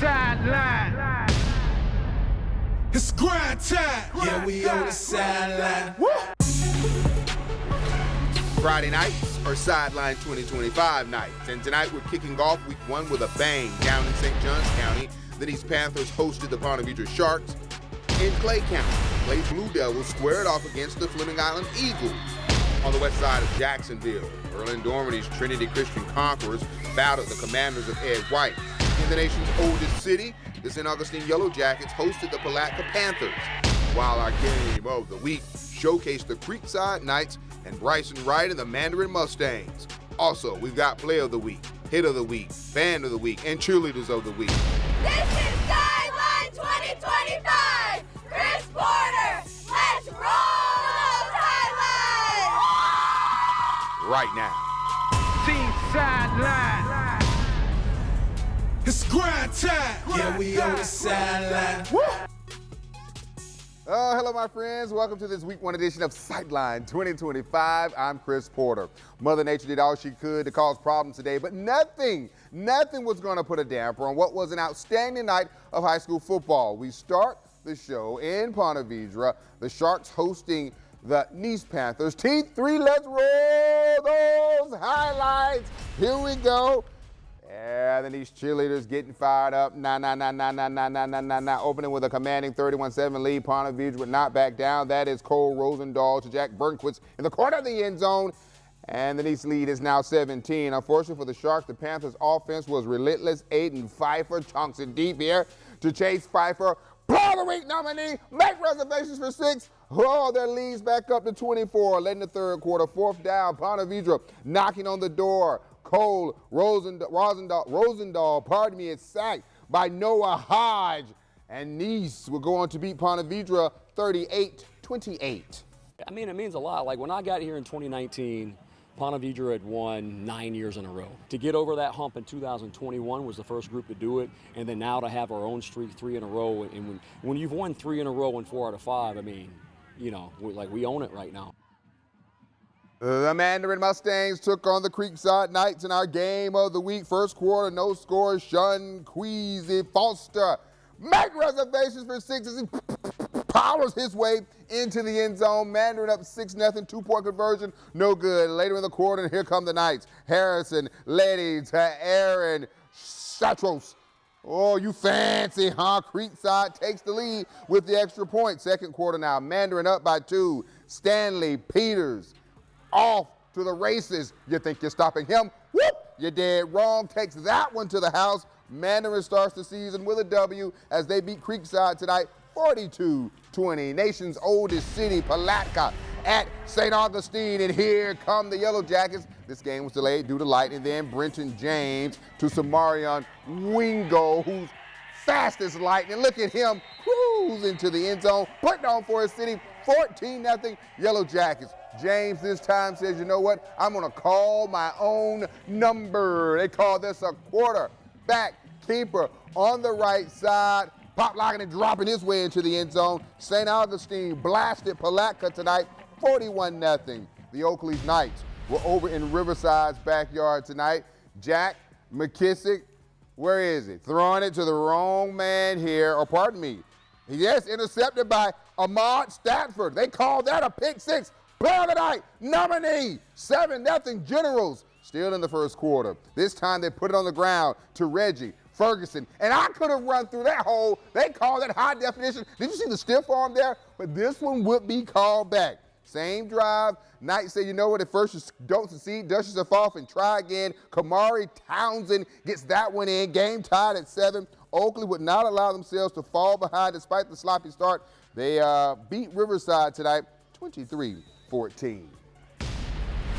Sideline. It's grind time. Yeah, we on the sideline. Friday nights are Sideline 2025 nights, and tonight we're kicking off week one with a bang down in St. Johns County. The Nease Panthers hosted the Ponte Sharks in Clay County. Clay Blue Devils squared off against the Fleming Island Eagles. On the west side of Jacksonville, Erlen Dormity's Trinity Christian Conquerors battled the Commanders of Ed White. In the nation's oldest city, the St Augustine Yellow Jackets hosted the Palatka Panthers, while our game of the week showcased the Creekside Knights and Bryson Wright and the Mandarin Mustangs. Also, we've got Play of the Week, Hit of the Week, Fan of the Week, and Cheerleaders of the Week. This is Sideline 2025! Chris Porter, let's roll those highlights! Right now. Team Sideline. It's grind time. Yeah, we on the sideline. Hello, my friends. Welcome to this week one edition of Sideline 2025. I'm Chris Porter. Mother Nature did all she could to cause problems today, but nothing was going to put a damper on what was an outstanding night of high school football. We start the show in Ponte Vedra, the Sharks hosting the Nease Panthers. T3, let's roll those highlights. Here we go. Yeah, then these cheerleaders getting fired up. Opening with a commanding 31-7 lead. Ponte Vedra would not back down. That is Cole Rosendahl to Jack Burnquist in the corner of the end zone. And the Nease lead is now 17. Unfortunately for the Sharks, the Panthers' offense was relentless. Aiden Pfeiffer chunks it deep here to Chase Pfeiffer. Player of the Week nominee. Make reservations for 6. Oh, their leads back up to 24. Late in the third quarter. Fourth down. Ponte Vedra knocking on the door. Cole Rosendahl, is sacked by Noah Hodge. And Nease will go on to beat Ponte Vedra 38-28. I mean, it means a lot. Like when I got here in 2019, Ponte Vedra had won 9 years in a row. To get over that hump in 2021 was the first group to do it. And then now to have our own streak 3 in a row. And when you've won 3 in a row and 4 out of 5, I mean, you know, we own it right now. The Mandarin Mustangs took on the Creekside Knights in our game of the week. First quarter, no score. Shun Queasy Foster make reservations for 6 as he powers his way into the end zone. Mandarin up 6-0, 2-point conversion, no good. Later in the quarter, and here come the Knights. Harrison, Letty to Aaron Shatros. Oh, you fancy, huh? Creekside takes the lead with the extra point. Second quarter now, Mandarin up by 2. Stanley Peters off to the races. You think you're stopping him? Whoop! You're dead wrong. Takes that one to the house. Mandarin starts the season with a W as they beat Creekside tonight 42-20. Nation's oldest city, Palatka, at St Augustine. And here come the Yellow Jackets. This game was delayed due to light. And then Brenton James to Samarion Wingo, who's fast as lightning. Look at him cruise into the end zone, putting on for his city. 14-0 Yellow Jackets. James this time says, you know what? I'm going to call my own number. They call this a quarterback keeper on the right side. Pop locking and dropping his way into the end zone. St. Augustine blasted Palatka tonight, 41-0. The Oakley Knights were over in Riverside's backyard tonight. Jack McKissick, where is he? Throwing it to the wrong man here, or pardon me. Yes, intercepted by Ahmad Stafford. They called that a pick 6. Player of the night, nominee, 7-0 Generals. Still in the first quarter. This time they put it on the ground to Reggie Ferguson. And I could have run through that hole. They called it high definition. Did you see the stiff arm there? But this one would be called back. Same drive. Knights say, you know what, at first you don't succeed, dust yourself off and try again. Kamari Townsend gets that one in. Game tied at 7. Oakley would not allow themselves to fall behind despite the sloppy start. They beat Riverside tonight 23-14.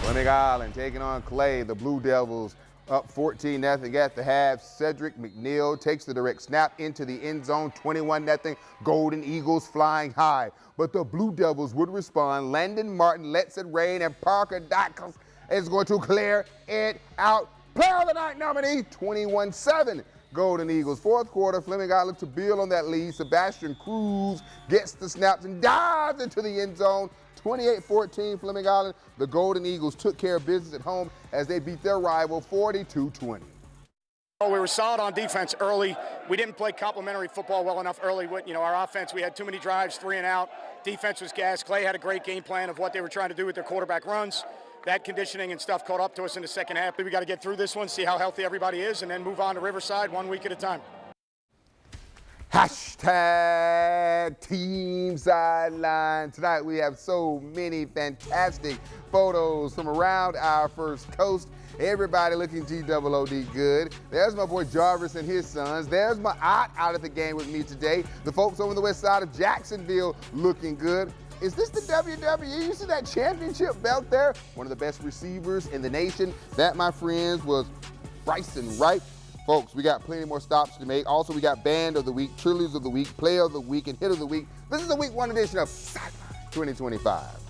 Fleming Island taking on Clay. The Blue Devils up 14-0 at the half. Cedric McNeil takes the direct snap into the end zone, 21-0. Golden Eagles flying high. But the Blue Devils would respond. Landon Martin lets it rain, and Parker Dykes is going to clear it out. Player of the night nominee, 21-7. Golden Eagles. Fourth quarter, Fleming Island to build on that lead. Sebastian Cruz gets the snaps and dives into the end zone. 28-14 Fleming Island. The Golden Eagles took care of business at home as they beat their rival 42-20. We were solid on defense early. We didn't play complementary football well enough early. Our offense, we had too many drives, 3 and out. Defense was gas. Clay had a great game plan of what they were trying to do with their quarterback runs. That conditioning and stuff caught up to us in the second half. We got to get through this one, see how healthy everybody is, and then move on to Riverside 1 week at a time. Hashtag Team Sideline. Tonight we have so many fantastic photos from around our first coast. Everybody looking G-double-O-D good. There's my boy Jarvis and his sons. There's my aunt out at the game with me today. The folks over the west side of Jacksonville looking good. Is this the WWE? You see that championship belt there? One of the best receivers in the nation. That, my friends, was Bryson Wright. Folks, we got plenty more stops to make. Also, we got Band of the Week, Cheerleaders of the Week, Player of the Week, and Hit of the Week. This is the Week 1 edition of Sideline 2025.